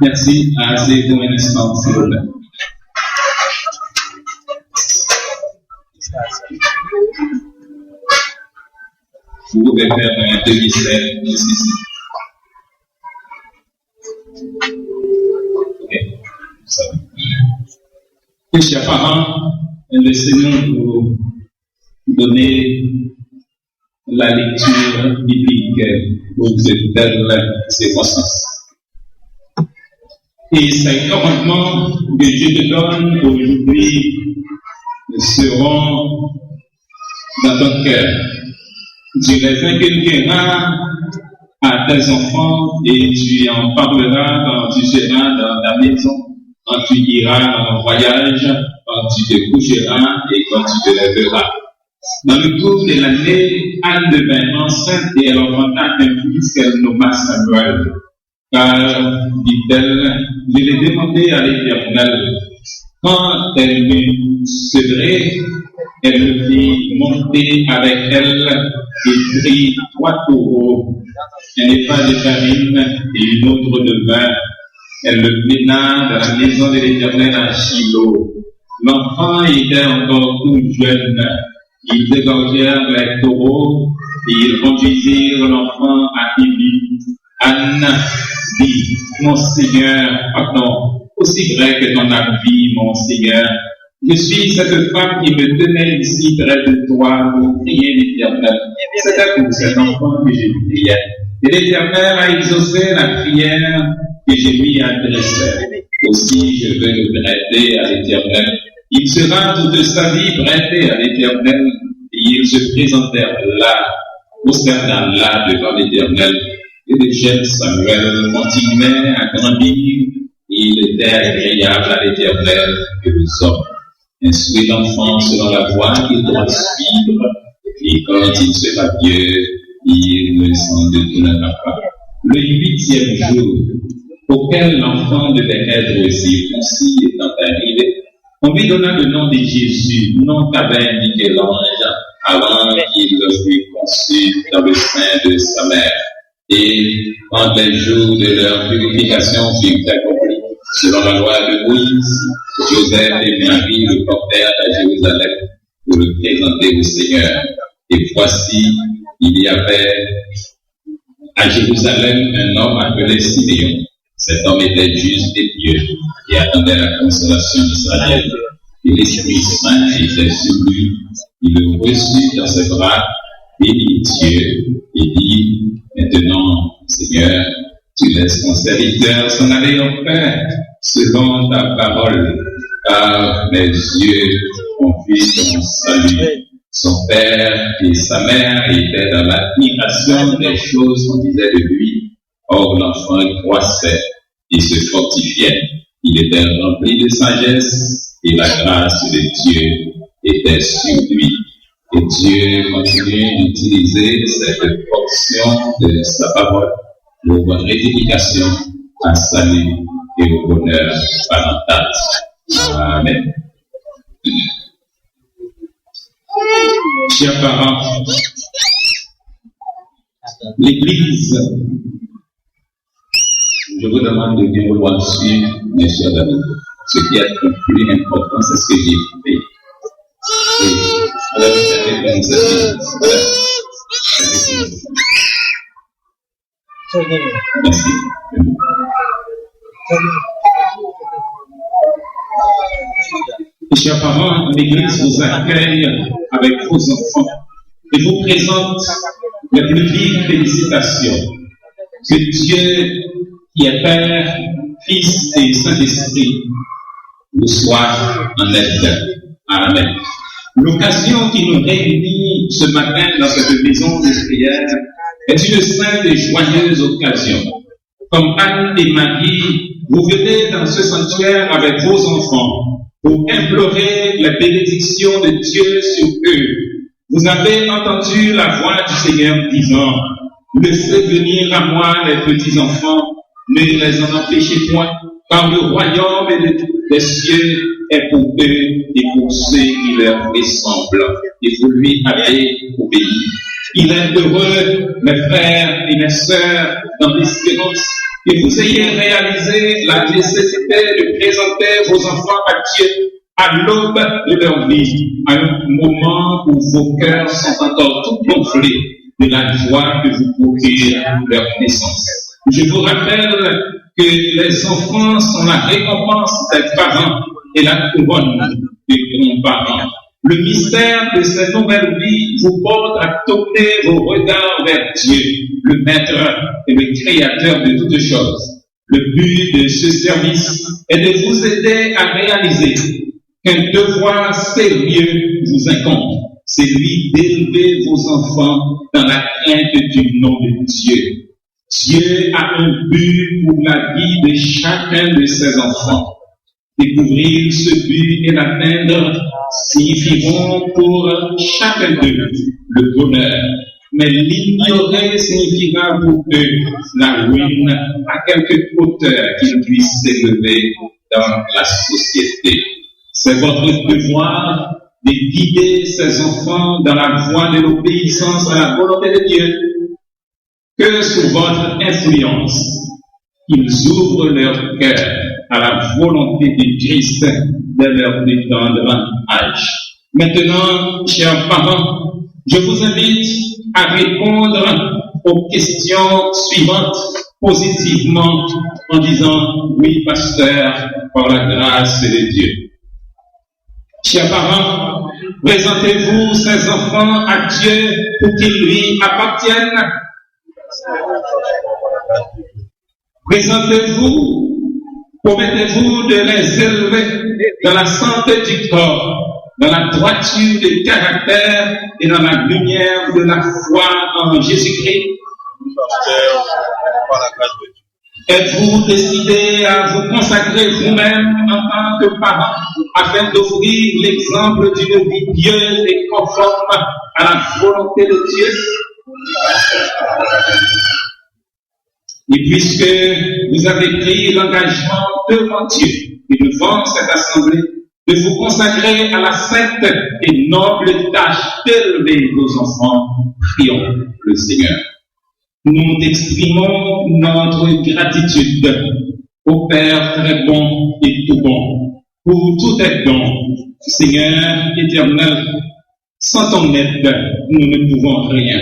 Merci. Assez pour un instant, s'il vous plaît. Vous pouvez faire un demi-cercle ici. Ok. Ça va. Et chers parents, laissez-nous vous donner la lecture biblique pour cette belle circonstance. Et ces commandements que Dieu te donne aujourd'hui seront dans ton cœur. Tu les inculqueras à tes enfants et tu en parleras quand tu seras dans ta maison, quand tu iras en voyage, quand tu te coucheras et quand tu te lèveras. Dans le cours de l'année, Anne devint enceinte et elle enfanta un fils qu'elle nomma Samuel. Car, dit-elle, je l'ai demandé à l'Éternel. Quand elle m'eut sevré, elle me fit monter avec elle et prit 3 taureaux, un épha de farine et une autre de vin. Elle le mena dans la maison de l'Éternel à Shiloh. L'enfant était encore tout jeune. Ils égorgèrent les taureaux et ils conduisirent l'enfant à Élie. Anne dit, mon Seigneur, pardon, aussi vrai que ton âme vit, mon Seigneur, je suis cette femme qui me tenait ici près de toi pour prier l'Éternel. C'était pour cet enfant que je priais. Et l'Éternel a exaucé la prière que je lui adressais. Aussi, je veux le prêter à l'Éternel. Il sera toute sa vie prêté à l'Éternel. Et ils se présentèrent là, prosternant là devant l'Éternel. Et le jeune Samuel continuait à grandir, et il était agréable à l'Éternel que les hommes. Instruit l'enfant selon la voie qu'il doit suivre, et quand il sera vieux, il ne s'en détournera pas. Le 8e jour, auquel l'enfant devait être circoncis étant arrivé, on lui donna le nom de Jésus, nom qu'avait indiqué l'ange avant qu'il fût conçu dans le sein de sa mère. Et quand les jours de leur purification furent accomplis, selon la loi de Moïse, Joseph et Marie le portèrent à Jérusalem pour le présenter au Seigneur. Et voici, il y avait à Jérusalem un homme appelé Siméon. Cet homme était juste et pieux et attendait la consolation d'Israël. Et l'Esprit Saint était sur lui. Il le reçut dans ses bras, bénit Dieu et dit, maintenant, Seigneur, tu laisses ton serviteur s'en aller en paix, selon ta parole, car mes yeux ont vu ton salut. Son père et sa mère étaient dans l'admiration des choses qu'on disait de lui. Or, l'enfant croissait et se fortifiait, Il était rempli de sagesse et la grâce de Dieu était sur lui. Et Dieu continue d'utiliser cette portion de sa parole pour votre édification, à salut et au bonheur parental. Amen. Chers parents, l'Église, je vous demande de bien vouloir suivre, mes chers amis. Ce qui est le plus important, c'est ce que j'ai fait. Merci. Chers parents, l'Église vous accueille avec vos enfants et vous présente les plus vives félicitations. Que Dieu, qui est Père, Fils et Saint-Esprit, vous soit en aide. Amen. L'occasion qui nous réunit ce matin dans cette maison de prière est une sainte et joyeuse occasion. Comme Anne et Marie, vous venez dans ce sanctuaire avec vos enfants pour implorer la bénédiction de Dieu sur eux. Vous avez entendu la voix du Seigneur disant: laissez venir à moi les petits enfants, ne les en empêchez point, car le royaume des cieux est pour eux et pour ceux qui leur ressemblent. Et vous lui avez obéi. Il est heureux, mes frères et mes sœurs, dans l'espérance, que vous ayez réalisé la nécessité de présenter vos enfants à Dieu à l'aube de leur vie, à un moment où vos cœurs sont encore tout gonflés de la joie que vous procure leur naissance. Je vous rappelle que les enfants sont la récompense des parents et la couronne des grands-parents. Le mystère de cette nouvelle vie vous porte à tourner vos regards vers Dieu, le Maître et le Créateur de toutes choses. Le but de ce service est de vous aider à réaliser qu'un devoir sérieux vous incombe, celui d'élever vos enfants dans la crainte du nom de Dieu. Dieu a un but pour la vie de chacun de ses enfants. Découvrir ce but et l'atteindre signifieront pour chacun d'eux le bonheur. Mais l'ignorer signifiera pour eux la ruine à quelque hauteur qu'ils puissent s'élever dans la société. C'est votre devoir de guider ces enfants dans la voie de l'obéissance à la volonté de Dieu. Que sous votre influence, ils ouvrent leur cœur à la volonté de Christ dès leur plus tendre âge. Maintenant, chers parents, je vous invite à répondre aux questions suivantes positivement en disant: oui, pasteur, par la grâce de Dieu. Chers parents, présentez-vous ces enfants à Dieu pour qu'ils lui appartiennent. Présentez-vous, promettez-vous de les élever dans la santé du corps, dans la droiture du caractère et dans la lumière de la foi en Jésus-Christ. Êtes-vous décidé à vous consacrer vous-même en tant que parent afin d'offrir l'exemple d'une vie pieuse et conforme à la volonté de Dieu? Et puisque vous avez pris l'engagement devant Dieu et devant cette assemblée de vous consacrer à la sainte et noble tâche d'élever vos enfants, prions le Seigneur. Nous exprimons notre gratitude au Père très bon et tout bon pour tous tes dons, Seigneur éternel. Sans ton aide, nous ne pouvons rien.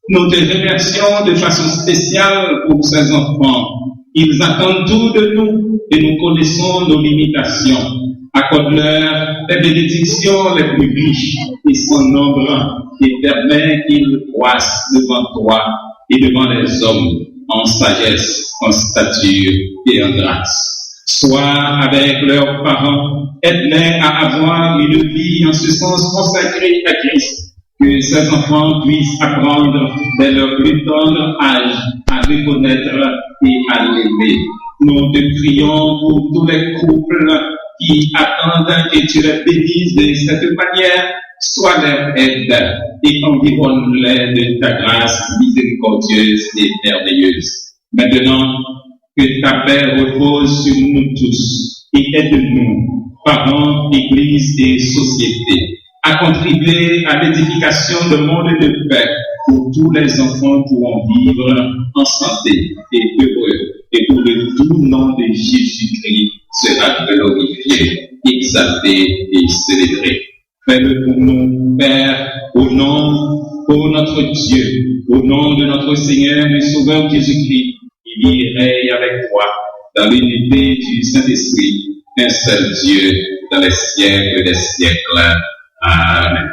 Nous te remercions de façon spéciale pour ces enfants. Ils attendent tout de nous et nous connaissons nos limitations. Accorde-leur les bénédictions les plus riches et sans nombre et permets qu'ils croissent devant toi et devant les hommes en sagesse, en stature et en grâce. Sois avec leurs parents, aide-les à avoir une vie en ce sens consacrée à Christ. Que ces enfants puissent apprendre dès leur plus tendre âge à reconnaître et à l'aimer. Nous te prions pour tous les couples qui attendent que tu les bénisses de cette manière. Sois leur aide et environne-les de ta grâce miséricordieuse et merveilleuse. Maintenant, que ta paix repose sur nous tous et aide-nous, parents, église et société, à contribuer à l'édification de monde de paix où tous les enfants pourront vivre en santé et heureux, et où le doux nom de Jésus-Christ sera glorifié, exalté et célébré. Fais-le pour nous, Père, au nom de notre Dieu, au nom de notre Seigneur et Sauveur Jésus-Christ, qui vit et règne avec toi dans l'unité du Saint-Esprit, un seul Dieu, dans les siècles des siècles. Amen.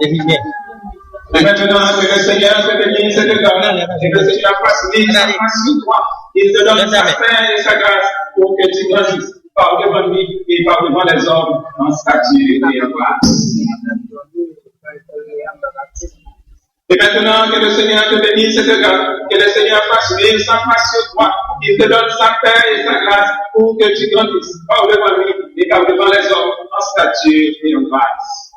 Et maintenant, que le Seigneur te bénisse et te donne, et que le Seigneur fasse venir sa grâce sur toi, il te donne sa paix et sa grâce pour que tu grandisses par devant lui et par devant les hommes en statut et en grâce. Et maintenant, que le Seigneur te bénisse et te garde, que le Seigneur fasse venir sa face sur toi, il te donne sa paix et sa grâce pour que tu grandisses par devant lui et par devant les hommes en statut et en grâce.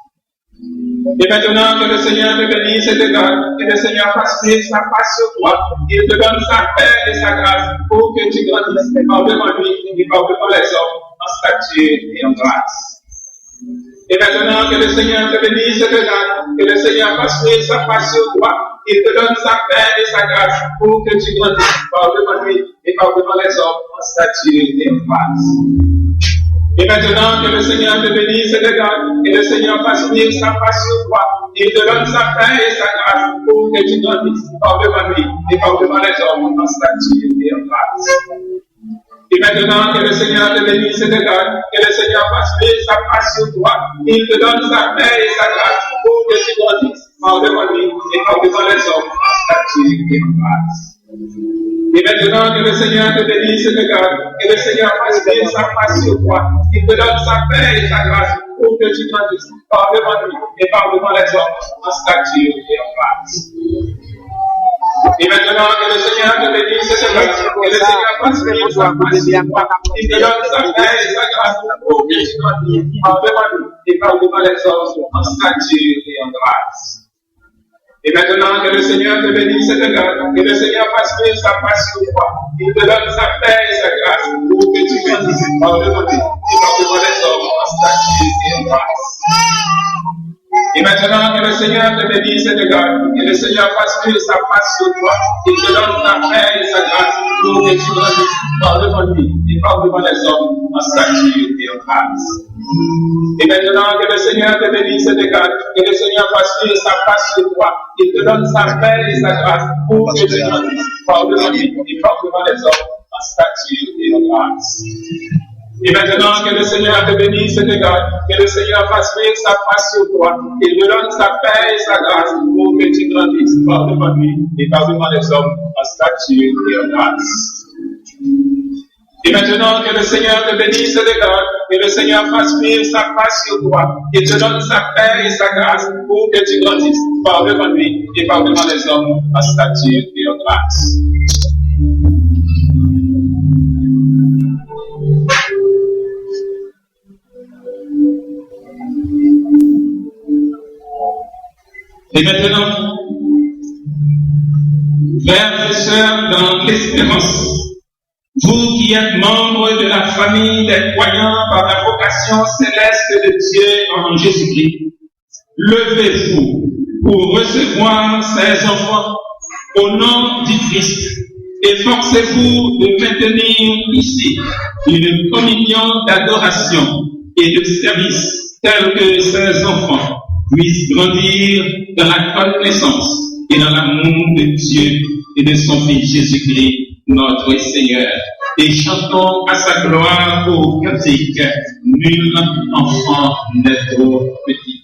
Et maintenant, que le Seigneur te bénisse et te garde, que le Seigneur fasse venir sa face sur toi, il te donne sa paix et sa grâce pour que tu grandisses par devant lui et par devant les hommes en statut et en grâce. Et maintenant, que le Seigneur te bénisse et te garde, que le Seigneur fasse venir sa face sur toi, il te donne sa paix et sa grâce pour que tu grandisses par devant lui et par devant les hommes en statut et en grâce. Et maintenant, que le Seigneur te bénisse et te garde, que le Seigneur fasse venir sa face sur toi, il te donne sa paix et sa grâce pour que tu grandisses par devant lui et par devant les hommes en statut et en grâce. Et maintenant, que le Seigneur te bénisse et te garde, que le Seigneur fasse venir sa face sur toi, il te donne sa paix et sa grâce pour que tu grandisses par devant lui et par devant les hommes en statut et en grâce. Et maintenant, que le Seigneur te bénisse et te garde, que le Seigneur fasse venir sa face sur toi, il te donne sa paix et sa grâce pour que tu grandisses par devant lui et par devant les hommes en statut et en grâce. Et maintenant, que le Seigneur te bénisse et te garde, que le Seigneur fasse venir sa face sur toi, il te donne sa paix et sa grâce pour que tu grandisses par devant lui et par devant les hommes en statut et en grâce. Et maintenant, que le Seigneur te bénisse et te garde, que le Seigneur fasse venir sa face sur toi, il te donne sa paix et sa grâce pour que tu grandisses par devant lui et par devant les hommes en statut et en grâce. Et maintenant, que le Seigneur te bénisse et te garde, que le Seigneur fasse venir sa face sur toi, il te donne sa paix et sa grâce pour que tu grandisses par devant lui et par devant les hommes en statut et en grâce. Et maintenant, que le Seigneur te bénisse et te garde, que le Seigneur fasse venir sa face sur toi, il te donne sa paix et sa grâce pour que tu grandisses par devant lui et par devant les hommes en statut et en grâce. Et maintenant, que le Seigneur te bénisse et te garde, que le Seigneur fasse venir sa face sur toi, il te donne sa paix et sa grâce pour que tu grandisses par devant lui et par devant les hommes en statut et en grâce. Et maintenant, que le Seigneur te bénisse et te garde, que le Seigneur fasse venir sa face sur toi, qu'il te donne sa paix et sa grâce pour que tu grandisses par devant lui et par devant les hommes en statut et en grâce. Et maintenant, frères et sœurs dans l'espérance, vous qui êtes membres de la famille des croyants par la vocation céleste de Dieu en Jésus-Christ, levez-vous pour recevoir ces enfants au nom du Christ. Efforcez-vous de maintenir ici une communion d'adoration et de service telle que ces enfants puissent grandir dans la connaissance et dans l'amour de Dieu et de son Fils Jésus-Christ, notre Seigneur. Et chantons à sa gloire au cantique, nul enfant n'est trop petit.